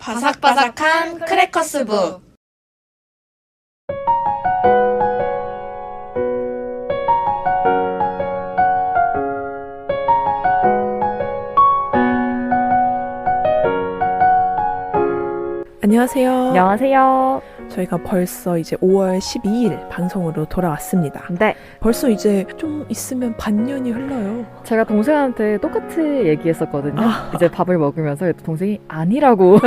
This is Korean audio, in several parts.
바삭바삭한 크래커스북. 안녕하세요. 안녕하세요. 저희가 벌써 이제 5월 12일 방송으로 돌아왔습니다. 네. 벌써 이제 좀 있으면 반년이 흘러요. 제가 동생한테 똑같이 얘기했었거든요. 이제 밥을 먹으면서 동생이 아니라고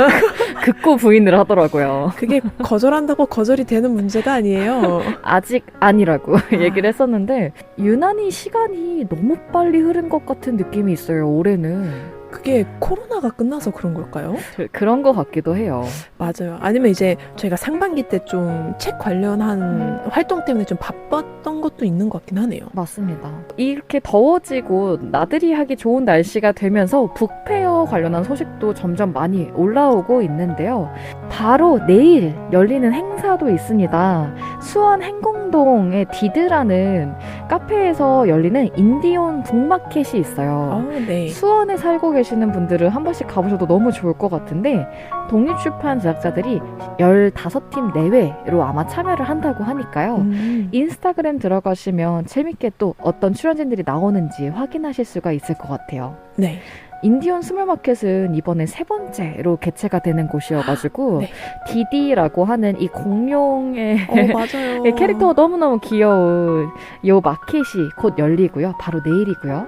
극구 부인을 하더라고요. 그게 거절한다고 거절이 되는 문제가 아니에요. 아직 아니라고 얘기를 했었는데 유난히 시간이 너무 빨리 흐른 것 같은 느낌이 있어요, 올해는. 그게 코로나가 끝나서 그런 걸까요? 그런 것 같기도 해요. 맞아요. 아니면 이제 저희가 상반기 때 좀 책 관련한 활동 때문에 좀 바빴던 것도 있는 것 같긴 하네요. 맞습니다. 이렇게 더워지고 나들이 하기 좋은 날씨가 되면서 북페어 관련한 소식도 점점 많이 올라오고 있는데요. 바로 내일 열리는 행사도 있습니다. 수원 행궁동의 디드라는 카페에서 열리는 인디온 북마켓이 있어요. 네. 수원에 살고 계시는 분들은 한 번씩 가보셔도 너무 좋을 것 같은데 독립출판 제작자들이 15팀 내외로 아마 참여를 한다고 하니까요. 인스타그램 들어가시면 재밌게 또 어떤 출연진들이 나오는지 확인하실 수가 있을 것 같아요. 네. 인디온 스몰마켓은 이번에 3번째로 개최가 되는 곳이어가지고 네. 디디라고 하는 이 공룡의 맞아요. 캐릭터가 너무너무 귀여운 이 마켓이 곧 열리고요. 바로 내일이고요.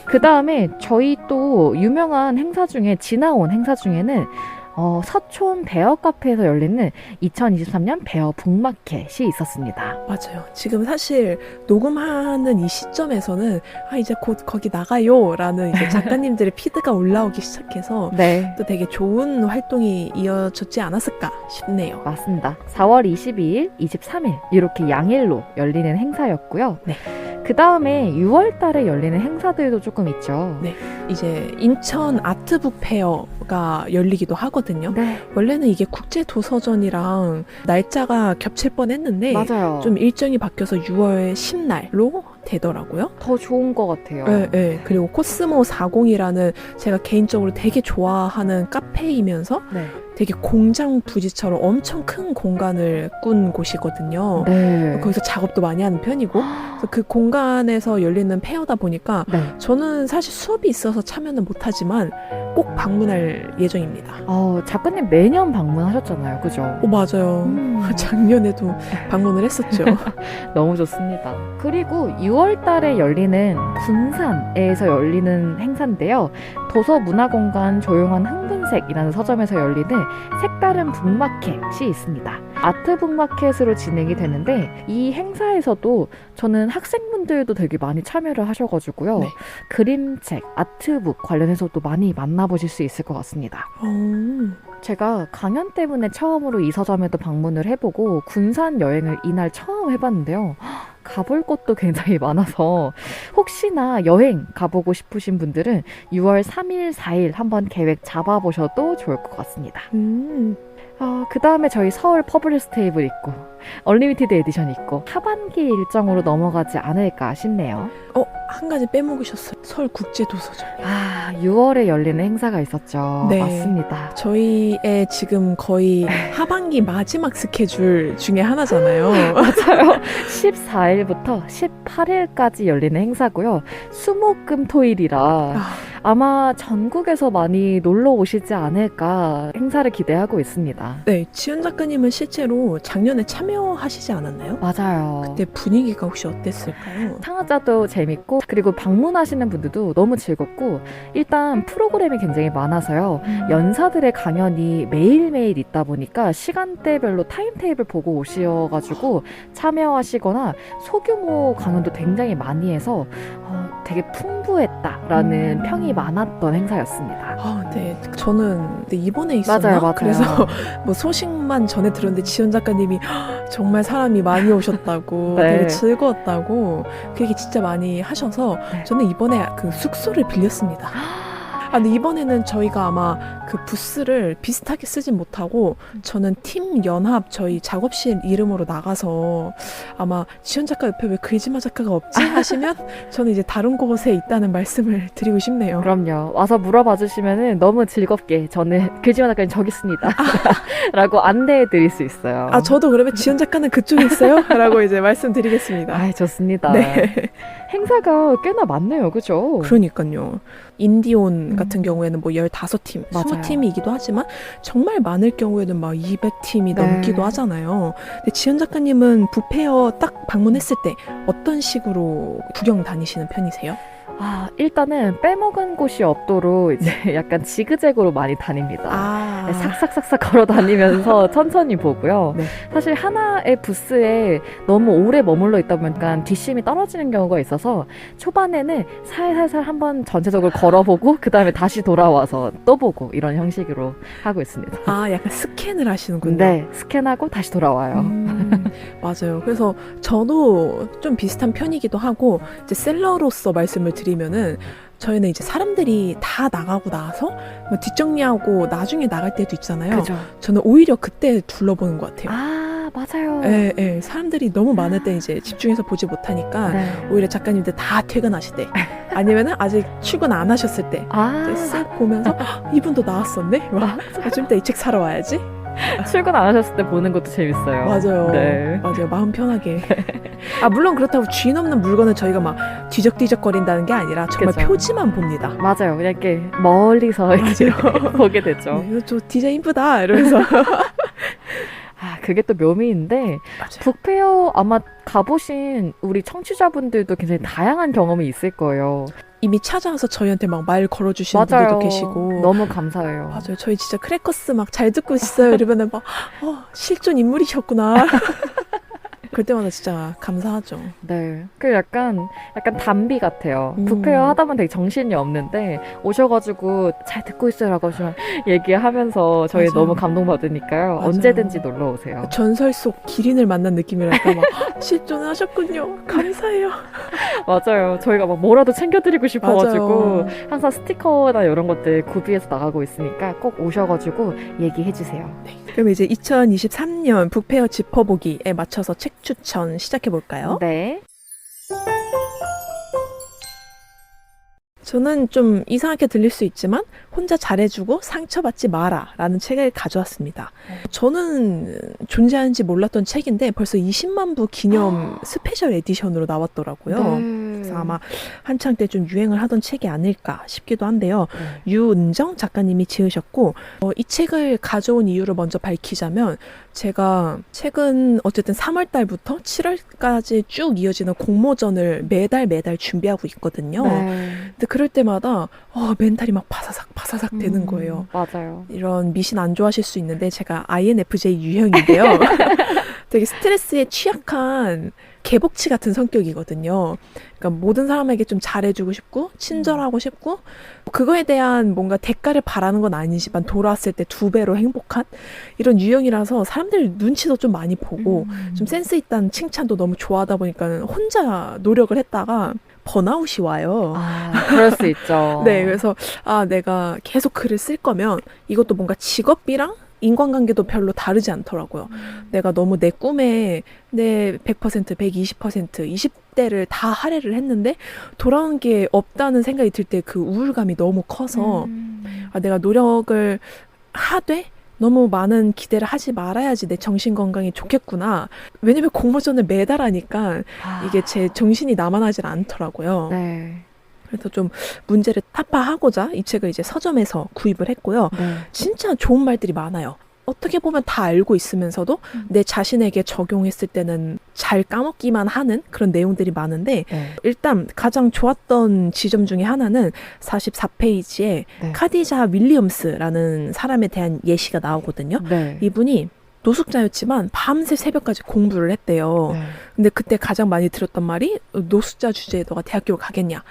그 다음에 저희 또 유명한 행사 중에 지나온 행사 중에는 서촌 베어 카페에서 열리는 2023년 베어 북마켓이 있었습니다. 맞아요. 지금 사실 녹음하는 이 시점에서는 이제 곧 거기 나가요 라는 이제 작가님들의 피드가 올라오기 시작해서 네. 또 되게 좋은 활동이 이어졌지 않았을까 싶네요. 맞습니다. 4월 22일, 23일 이렇게 양일로 열리는 행사였고요. 네. 그 다음에 6월 달에 열리는 행사들도 조금 있죠. 네. 이제 인천 아트북 페어가 열리기도 하거든요. 네. 원래는 이게 국제도서전이랑 날짜가 겹칠 뻔했는데 맞아요. 좀 일정이 바뀌어서 6월 10날로 되더라고요. 더 좋은 것 같아요. 네. 그리고 코스모 40이라는 제가 개인적으로 되게 좋아하는 카페이면서 네. 되게 공장 부지처럼 엄청 큰 공간을 꾼 곳이거든요. 네. 거기서 작업도 많이 하는 편이고 그래서 그 공간에서 열리는 페어다 보니까 네. 저는 사실 수업이 있어서 참여는 못하지만 꼭 방문할 예정입니다. 작가님 매년 방문하셨잖아요. 그죠? 맞아요. 작년에도 방문을 했었죠. 너무 좋습니다. 그리고 6월 달에 열리는 군산에서 열리는 행사인데요. 도서문화공간 조용한 흥분색이라는 서점에서 열리는 색다른 북마켓이 있습니다. 아트 북마켓으로 진행이 되는데 이 행사에서도 저는 학생분들도 되게 많이 참여를 하셔가지고요. 네. 그림책, 아트북 관련해서도 많이 만나보실 수 있을 것 같습니다. 제가 강연 때문에 처음으로 이 서점에도 방문을 해보고 군산 여행을 이날 처음 해봤는데요. 가볼 곳도 굉장히 많아서 혹시나 여행 가보고 싶으신 분들은 6월 3일, 4일 한번 계획 잡아보셔도 좋을 것 같습니다. 그 다음에 저희 서울 퍼블리스 테이블 있고 얼리미티드 에디션 있고 하반기 일정으로 넘어가지 않을까 싶네요. 한 가지 빼먹으셨어요. 서울 국제도서전. 6월에 열리는 행사가 있었죠. 네. 맞습니다. 저희의 지금 거의 하반기 마지막 스케줄 중에 하나잖아요. 맞아요. 14일부터 18일까지 열리는 행사고요. 수목금토일이라 아마 전국에서 많이 놀러 오시지 않을까 행사를 기대하고 있습니다. 네, 지은 작가님은 실제로 작년에 참여하시지 않았나요? 맞아요. 그때 분위기가 혹시 어땠을까요? 창화자도 재밌고 그리고 방문하시는 분들도 너무 즐겁고 일단 프로그램이 굉장히 많아서요. 연사들의 강연이 매일매일 있다 보니까 시간대별로 타임테이블 보고 오셔가지고 참여하시거나 소규모 강연도 굉장히 많이 해서 되게 풍부했다라는 평이 많았던 행사였습니다. 네. 저는 이번에 있었나? 맞아요. 그래서 뭐 소식만 전해 들었는데 지은 작가님이 정말 사람이 많이 오셨다고 네. 되게 즐거웠다고 그 얘기 진짜 많이 하셔서 네. 저는 이번에 그 숙소를 빌렸습니다. 근데 이번에는 저희가 아마 그 부스를 비슷하게 쓰진 못하고 저는 팀 연합 저희 작업실 이름으로 나가서 아마 지연 작가 옆에 왜 그리지마 작가가 없지 하시면 저는 이제 다른 곳에 있다는 말씀을 드리고 싶네요. 그럼요. 와서 물어봐 주시면은 너무 즐겁게 저는 그지만 작가님 저기 있습니다. 라고 안내해 드릴 수 있어요. 아, 저도 그러면 지연 작가는 그쪽에 있어요? 라고 이제 말씀드리겠습니다. 아, 좋습니다. 네. 행사가 꽤나 많네요. 그죠? 그러니까요. 인디온 같은 경우에는 뭐 15팀, 맞아요. 20팀이기도 하지만 정말 많을 경우에는 막 200팀이 네. 넘기도 하잖아요. 근데 지연 작가님은 뷔페어 딱 방문했을 때 어떤 식으로 구경 다니시는 편이세요? 아, 일단은 빼먹은 곳이 없도록 이제 약간 지그재그로 많이 다닙니다. 아, 네, 삭삭삭삭 걸어 다니면서 천천히 보고요. 네. 사실 하나의 부스에 너무 오래 머물러 있다 보니까 뒷심이 떨어지는 경우가 있어서 초반에는 살살살 한번 전체적으로 걸어보고 그 다음에 다시 돌아와서 또 보고 이런 형식으로 하고 있습니다. 아, 약간 스캔을 하시는군요. 네, 스캔하고 다시 돌아와요. 맞아요. 그래서 저도 좀 비슷한 편이기도 하고 이제 셀러로서 말씀을 드리면은 저희는 이제 사람들이 다 나가고 나서 뭐 뒷정리하고 나중에 나갈 때도 있잖아요. 그죠? 저는 오히려 그때 둘러보는 것 같아요. 아, 맞아요. 예, 예. 사람들이 너무 많을 때 이제 집중해서 보지 못하니까 네. 오히려 작가님들 다 퇴근하실 때 아니면은 아직 출근 안 하셨을 때 아, 이제 쓱 보면서 "헉, 이분도 나왔었네? 막, 좀 이따 이 책 사러 와야지? 출근 안 하셨을 때 보는 것도 재밌어요. 맞아요. 네. 맞아요. 마음 편하게. 아, 물론 그렇다고 주인 없는 물건을 저희가 막 뒤적뒤적거린다는 게 아니라 정말 그죠. 표지만 봅니다. 맞아요. 그냥 이렇게 멀리서 이렇게 보게 되죠. 네, 저 디자인 이쁘다 이러면서. 아, 그게 또 묘미인데 맞아요. 북페어 아마 가보신 우리 청취자분들도 굉장히 다양한 경험이 있을 거예요. 이미 찾아와서 저희한테 막 말 걸어주시는 분들도 계시고. 너무 감사해요. 맞아요. 저희 진짜 크래커스 막 잘 듣고 있어요. 이러면은 막 실존 인물이셨구나. 그럴 때마다 진짜 감사하죠. 네. 그 약간 담비 같아요. 음. 북페어 하다 보면 되게 정신이 없는데 오셔가지고 잘 듣고 있어요라고 하시면 얘기하면서 저희 맞아요. 너무 감동받으니까요. 맞아요. 언제든지 놀러 오세요. 전설 속 기린을 만난 느낌이랄까 막 실존하셨군요. 감사해요. 맞아요. 저희가 막 뭐라도 챙겨드리고 싶어가지고 맞아요. 항상 스티커나 이런 것들 구비해서 나가고 있으니까 꼭 오셔가지고 얘기해주세요. 그럼 이제 2023년 북페어 짚어보기에 맞춰서 책 추천 시작해볼까요? 네. 저는 좀 이상하게 들릴 수 있지만 혼자 잘해주고 상처받지 마라 라는 책을 가져왔습니다. 저는 존재하는지 몰랐던 책인데 벌써 20만 부 기념 스페셜 에디션으로 나왔더라고요. 그래서 아마 한창 때 좀 유행을 하던 책이 아닐까 싶기도 한데요. 유은정 작가님이 지으셨고 이 책을 가져온 이유를 먼저 밝히자면 제가 최근 어쨌든 3월 달부터 7월까지 쭉 이어지는 공모전을 매달 준비하고 있거든요. 근데 그럴 때마다 멘탈이 막 바사삭 되는 거예요. 맞아요. 이런 미신 안 좋아하실 수 있는데 제가 INFJ 유형인데요. 되게 스트레스에 취약한 개복치 같은 성격이거든요. 그러니까 모든 사람에게 좀 잘해주고 싶고 친절하고 싶고 그거에 대한 뭔가 대가를 바라는 건 아니지만 돌아왔을 때 2배로 행복한 이런 유형이라서 사람들 눈치도 좀 많이 보고 좀 센스 있다는 칭찬도 너무 좋아하다 보니까 혼자 노력을 했다가 번아웃이 와요. 아, 그럴 수 있죠. 네, 그래서 내가 계속 글을 쓸 거면 이것도 뭔가 직업이랑 인간관계도 별로 다르지 않더라고요. 내가 너무 내 꿈에 내 100%, 120%, 20대를 다 할애를 했는데 돌아온 게 없다는 생각이 들 때 그 우울감이 너무 커서 내가 노력을 하되 너무 많은 기대를 하지 말아야지 내 정신 건강이 좋겠구나. 왜냐면 공모전을 매달 하니까 이게 제 정신이 남아나질 않더라고요. 네. 그래서 좀 문제를 타파하고자 이 책을 이제 서점에서 구입을 했고요. 네. 진짜 좋은 말들이 많아요. 어떻게 보면 다 알고 있으면서도 내 자신에게 적용했을 때는 잘 까먹기만 하는 그런 내용들이 많은데 네. 일단 가장 좋았던 지점 중에 하나는 44페이지에 네. 카디자 윌리엄스라는 사람에 대한 예시가 나오거든요. 네. 이분이 노숙자였지만 밤새 새벽까지 공부를 했대요. 네. 근데 그때 가장 많이 들었던 말이 노숙자 주제에 너가 대학교를 가겠냐.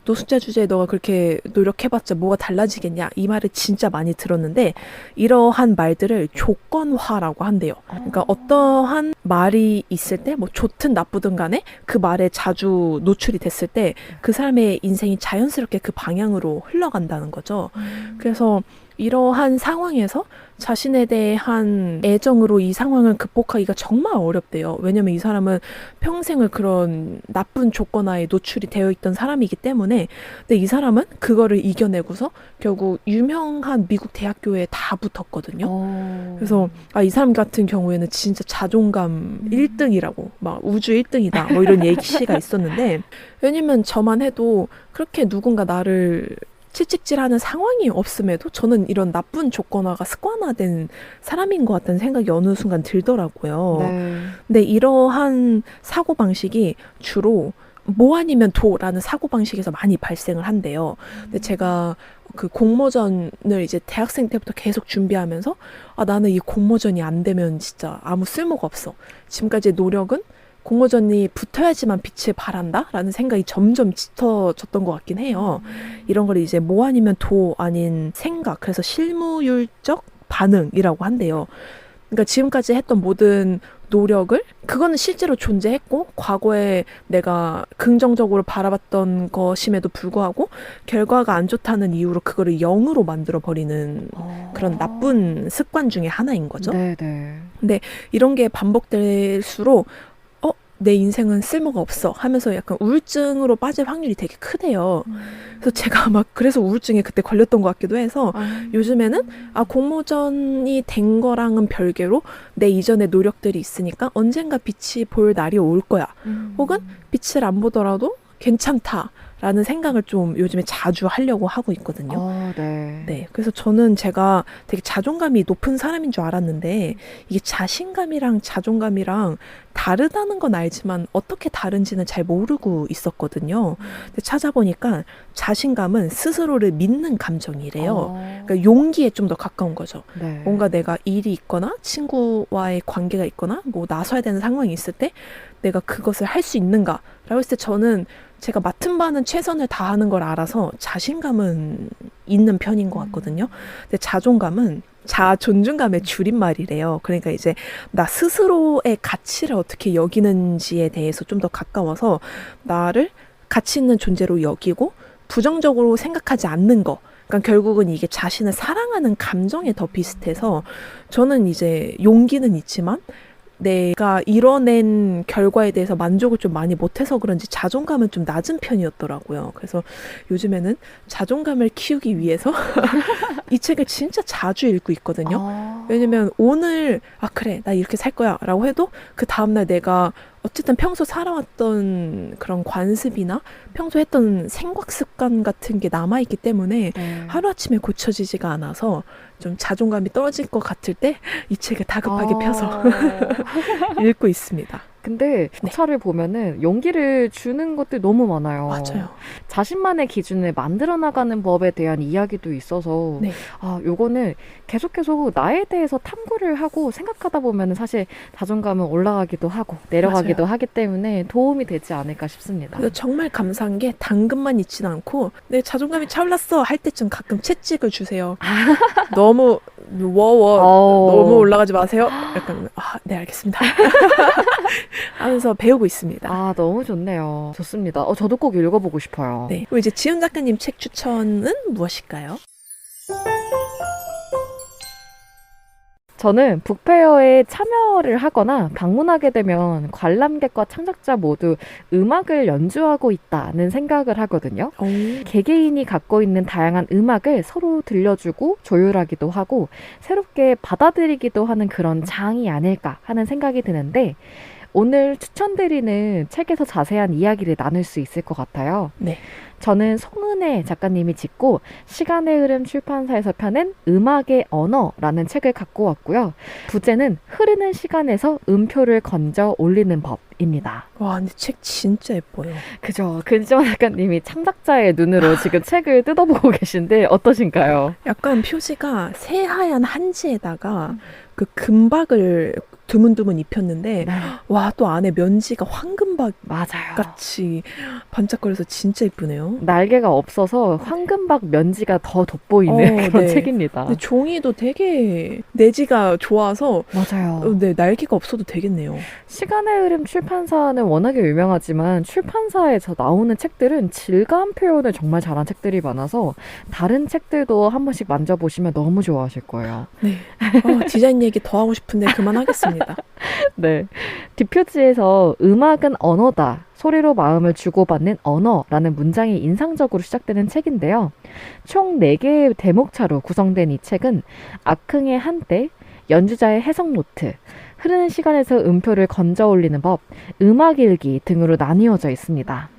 노숙자 주제에 너가 그렇게 노력해봤자 뭐가 달라지겠냐 이 말을 진짜 많이 들었는데 이러한 말들을 조건화라고 한대요. 그러니까 어떠한 말이 있을 때 뭐 좋든 나쁘든 간에 그 말에 자주 노출이 됐을 때 그 사람의 인생이 자연스럽게 그 방향으로 흘러간다는 거죠. 그래서 이러한 상황에서 자신에 대한 애정으로 이 상황을 극복하기가 정말 어렵대요. 왜냐면 이 사람은 평생을 그런 나쁜 조건하에 노출이 되어 있던 사람이기 때문에. 근데 이 사람은 그거를 이겨내고서 결국 유명한 미국 대학교에 다 붙었거든요. 그래서 이 사람 같은 경우에는 진짜 자존감 1등이라고 막 우주 1등이다 뭐 이런 얘기가 있었는데, 왜냐면 저만 해도 그렇게 누군가 나를 채찍질하는 상황이 없음에도 저는 이런 나쁜 조건화가 습관화된 사람인 것 같다는 생각이 어느 순간 들더라고요. 네. 근데 이러한 사고방식이 주로 뭐 아니면 도라는 사고방식에서 많이 발생을 한대요. 근데 제가 그 공모전을 이제 대학생 때부터 계속 준비하면서 나는 이 공모전이 안 되면 진짜 아무 쓸모가 없어. 지금까지의 노력은 공모전이 붙어야지만 빛을 발한다? 라는 생각이 점점 짙어졌던 것 같긴 해요. 이런 걸 이제 뭐 아니면 도 아닌 생각, 그래서 실무율적 반응이라고 한대요. 그러니까 지금까지 했던 모든 노력을, 그거는 실제로 존재했고 과거에 내가 긍정적으로 바라봤던 것임에도 불구하고 결과가 안 좋다는 이유로 그거를 0으로 만들어버리는 그런 나쁜 습관 중에 하나인 거죠. 네네. 근데 이런 게 반복될수록 내 인생은 쓸모가 없어 하면서 약간 우울증으로 빠질 확률이 되게 크대요. 그래서 제가 막 그래서 우울증에 그때 걸렸던 것 같기도 해서 요즘에는 공모전이 된 거랑은 별개로 내 이전의 노력들이 있으니까 언젠가 빛이 볼 날이 올 거야. 혹은 빛을 안 보더라도 괜찮다. 라는 생각을 좀 요즘에 자주 하려고 하고 있거든요. 네. 그래서 저는 제가 되게 자존감이 높은 사람인 줄 알았는데 이게 자신감이랑 자존감이랑 다르다는 건 알지만 어떻게 다른지는 잘 모르고 있었거든요. 근데 찾아보니까 자신감은 스스로를 믿는 감정이래요. 그러니까 용기에 좀 더 가까운 거죠. 네. 뭔가 내가 일이 있거나 친구와의 관계가 있거나 뭐 나서야 되는 상황이 있을 때 내가 그것을 할 수 있는가라고 했을 때 저는 제가 맡은 바는 최선을 다하는 걸 알아서 자신감은 있는 편인 것 같거든요. 근데 자존감은 자존중감의 줄임말이래요. 그러니까 이제 나 스스로의 가치를 어떻게 여기는지에 대해서 좀 더 가까워서 나를 가치 있는 존재로 여기고 부정적으로 생각하지 않는 거. 그러니까 결국은 이게 자신을 사랑하는 감정에 더 비슷해서 저는 이제 용기는 있지만 내가 이뤄낸 결과에 대해서 만족을 좀 많이 못해서 그런지 자존감은 좀 낮은 편이었더라고요. 그래서 요즘에는 자존감을 키우기 위해서 이 책을 진짜 자주 읽고 있거든요. 왜냐면 오늘 그래 나 이렇게 살 거야 라고 해도 그 다음날 내가 어쨌든 평소 살아왔던 그런 관습이나 평소 했던 생각 습관 같은 게 남아있기 때문에 하루아침에 고쳐지지가 않아서 좀 자존감이 떨어질 것 같을 때 이 책을 다급하게 펴서 읽고 있습니다. 근데 차를 보면은 용기를 주는 것들 너무 많아요. 맞아요. 자신만의 기준을 만들어 나가는 법에 대한 이야기도 있어서 요거는 계속해서 나에 대해서 탐구를 하고 생각하다 보면은 사실 자존감은 올라가기도 하고 내려가기도 하기 때문에 도움이 되지 않을까 싶습니다. 정말 감사한 게 당근만 있진 않고 내 자존감이 차올랐어 할 때쯤 가끔 채찍을 주세요. 너무 너무 올라가지 마세요. 약간 네 알겠습니다. 하면서 배우고 있습니다. 너무 좋네요. 좋습니다. 저도 꼭 읽어보고 싶어요. 네. 그리고 이제 지은 작가님 책 추천은 무엇일까요? 저는 북페어에 참여를 하거나 방문하게 되면 관람객과 창작자 모두 음악을 연주하고 있다는 생각을 하거든요. 개개인이 갖고 있는 다양한 음악을 서로 들려주고 조율하기도 하고 새롭게 받아들이기도 하는 그런 장이 아닐까 하는 생각이 드는데 오늘 추천드리는 책에서 자세한 이야기를 나눌 수 있을 것 같아요. 네. 저는 송은혜 작가님이 짓고 시간의 흐름 출판사에서 펴낸 음악의 언어라는 책을 갖고 왔고요. 부제는 흐르는 시간에서 음표를 건져 올리는 법입니다. 와, 근데 책 진짜 예뻐요. 그죠. 근지원 작가님이 창작자의 눈으로 지금 책을 뜯어보고 계신데 어떠신가요? 약간 표지가 새하얀 한지에다가 그 금박을 드문드문 입혔는데 네. 와, 또 안에 면지가 황금박 맞아요. 같이 반짝거려서 진짜 이쁘네요. 날개가 없어서 황금박 면지가 더 돋보이는 그런 네. 책입니다. 근데 종이도 되게 내지가 좋아서 맞아요. 네, 날개가 없어도 되겠네요. 시간의 흐름 출판사는 워낙에 유명하지만 출판사에서 나오는 책들은 질감 표현을 정말 잘한 책들이 많아서 다른 책들도 한 번씩 만져보시면 너무 좋아하실 거예요. 네. 디자인 얘기 더 하고 싶은데 그만하겠습니다. 네. 뒷표지에서 음악은 언어다. 소리로 마음을 주고받는 언어라는 문장이 인상적으로 시작되는 책인데요. 총 4개의 대목차로 구성된 이 책은 악흥의 한때, 연주자의 해석 노트, 흐르는 시간에서 음표를 건져 올리는 법, 음악일기 등으로 나뉘어져 있습니다.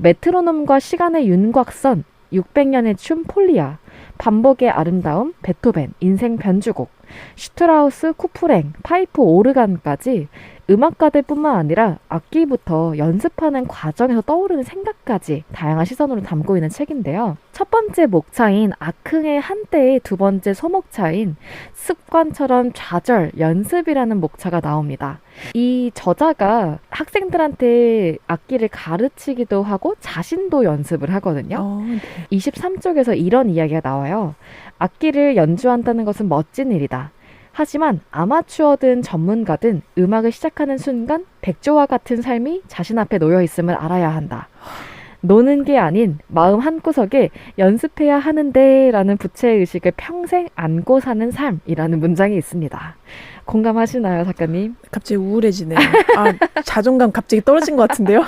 메트로놈과 시간의 윤곽선, 600년의 춤 폴리아, 반복의 아름다움, 베토벤, 인생 변주곡, 슈트라우스, 쿠프랭, 파이프 오르간까지 음악가들뿐만 아니라 악기부터 연습하는 과정에서 떠오르는 생각까지 다양한 시선으로 담고 있는 책인데요. 첫 번째 목차인 악흥의 한때의 두 번째 소목차인 습관처럼 좌절, 연습이라는 목차가 나옵니다. 이 저자가 학생들한테 악기를 가르치기도 하고 자신도 연습을 하거든요. 네. 23쪽에서 이런 이야기가 나와요. 악기를 연주한다는 것은 멋진 일이다. 하지만 아마추어든 전문가든 음악을 시작하는 순간 백조와 같은 삶이 자신 앞에 놓여 있음을 알아야 한다. 노는 게 아닌 마음 한구석에 연습해야 하는데 라는 부채의식을 평생 안고 사는 삶이라는 문장이 있습니다. 공감하시나요, 작가님? 갑자기 우울해지네요. 자존감 갑자기 떨어진 것 같은데요?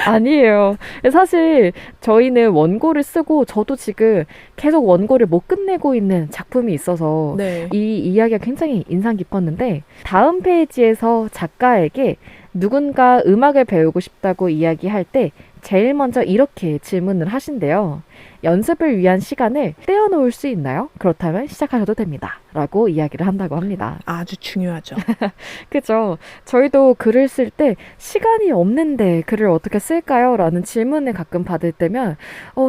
아니에요. 사실 저희는 원고를 쓰고 저도 지금 계속 원고를 못 끝내고 있는 작품이 있어서 네. 이 이야기가 굉장히 인상 깊었는데 다음 페이지에서 작가에게 누군가 음악을 배우고 싶다고 이야기할 때 제일 먼저 이렇게 질문을 하신대요. 연습을 위한 시간을 떼어놓을 수 있나요? 그렇다면 시작하셔도 됩니다. 라고 이야기를 한다고 합니다. 아주 중요하죠. 그죠? 저희도 글을 쓸 때 시간이 없는데 글을 어떻게 쓸까요? 라는 질문을 가끔 받을 때면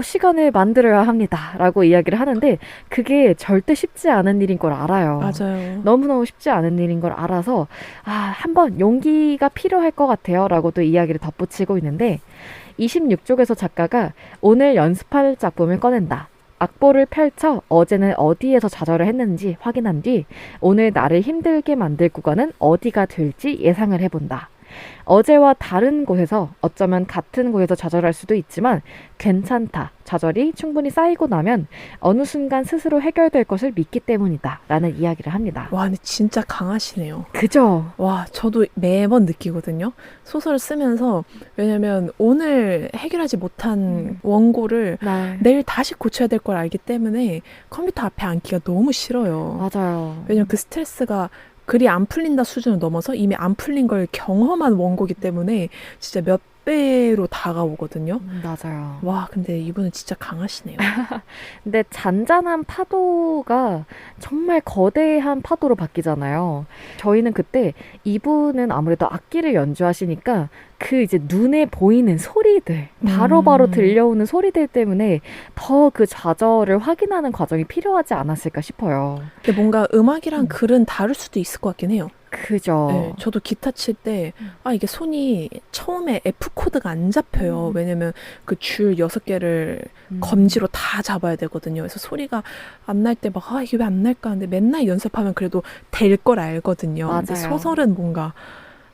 시간을 만들어야 합니다. 라고 이야기를 하는데 그게 절대 쉽지 않은 일인 걸 알아요. 맞아요. 너무너무 쉽지 않은 일인 걸 알아서 한번 용기가 필요할 것 같아요. 라고도 이야기를 덧붙이고 있는데 26쪽에서 작가가 오늘 연습할 작품을 꺼낸다. 악보를 펼쳐 어제는 어디에서 좌절을 했는지 확인한 뒤 오늘 나를 힘들게 만들 구간은 어디가 될지 예상을 해본다. 어제와 다른 곳에서 어쩌면 같은 곳에서 좌절할 수도 있지만 괜찮다. 좌절이 충분히 쌓이고 나면 어느 순간 스스로 해결될 것을 믿기 때문이다. 라는 이야기를 합니다. 와, 근데 진짜 강하시네요. 그죠? 와, 저도 매번 느끼거든요. 소설을 쓰면서. 왜냐면 오늘 해결하지 못한 원고를 네. 내일 다시 고쳐야 될 걸 알기 때문에 컴퓨터 앞에 앉기가 너무 싫어요. 맞아요. 왜냐면 그 스트레스가 글이 안 풀린다 수준을 넘어서 이미 안 풀린 걸 경험한 원고기 때문에 진짜 몇 배로 다가오거든요. 맞아요. 와, 근데 이분은 진짜 강하시네요. 근데 잔잔한 파도가 정말 거대한 파도로 바뀌잖아요. 저희는 그때 이분은 아무래도 악기를 연주하시니까 그 이제 눈에 보이는 소리들, 바로바로 들려오는 소리들 때문에 더 그 좌절을 확인하는 과정이 필요하지 않았을까 싶어요. 근데 뭔가 음악이랑 글은 다를 수도 있을 것 같긴 해요. 그죠. 네, 저도 기타 칠 때, 이게 손이 처음에 F 코드가 안 잡혀요. 왜냐면 그 줄 6개를 검지로 다 잡아야 되거든요. 그래서 소리가 안 날 때 막, 이게 왜 안 날까 하는데 맨날 연습하면 그래도 될 걸 알거든요. 근데 맞아요. 소설은 뭔가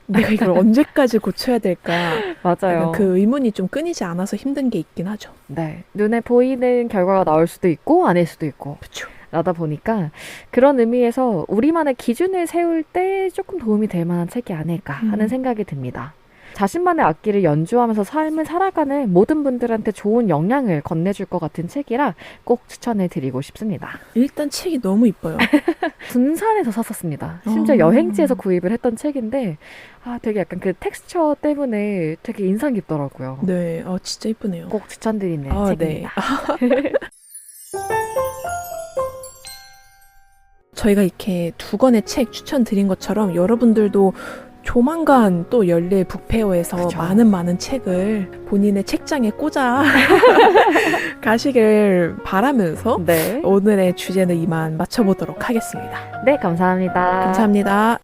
내가 이걸 언제까지 고쳐야 될까. 맞아요. 약간 그 의문이 좀 끊이지 않아서 힘든 게 있긴 하죠. 네. 눈에 보이는 결과가 나올 수도 있고 아닐 수도 있고. 그렇죠. 라다 보니까 그런 의미에서 우리만의 기준을 세울 때 조금 도움이 될 만한 책이 아닐까 하는 생각이 듭니다. 자신만의 악기를 연주하면서 삶을 살아가는 모든 분들한테 좋은 영향을 건네줄 것 같은 책이라 꼭 추천해 드리고 싶습니다. 일단 책이 너무 이뻐요. 군산에서 샀었습니다. 심지어 여행지에서 구입을 했던 책인데 되게 약간 그 텍스처 때문에 되게 인상 깊더라고요. 네, 진짜 이쁘네요. 꼭 추천드리는 책입니다. 네. 저희가 이렇게 2권의 책 추천드린 것처럼 여러분들도 조만간 또 열릴 북페어에서 그쵸. 많은 책을 본인의 책장에 꽂아 가시길 바라면서 네. 오늘의 주제는 이만 마쳐보도록 하겠습니다. 네, 감사합니다. 감사합니다.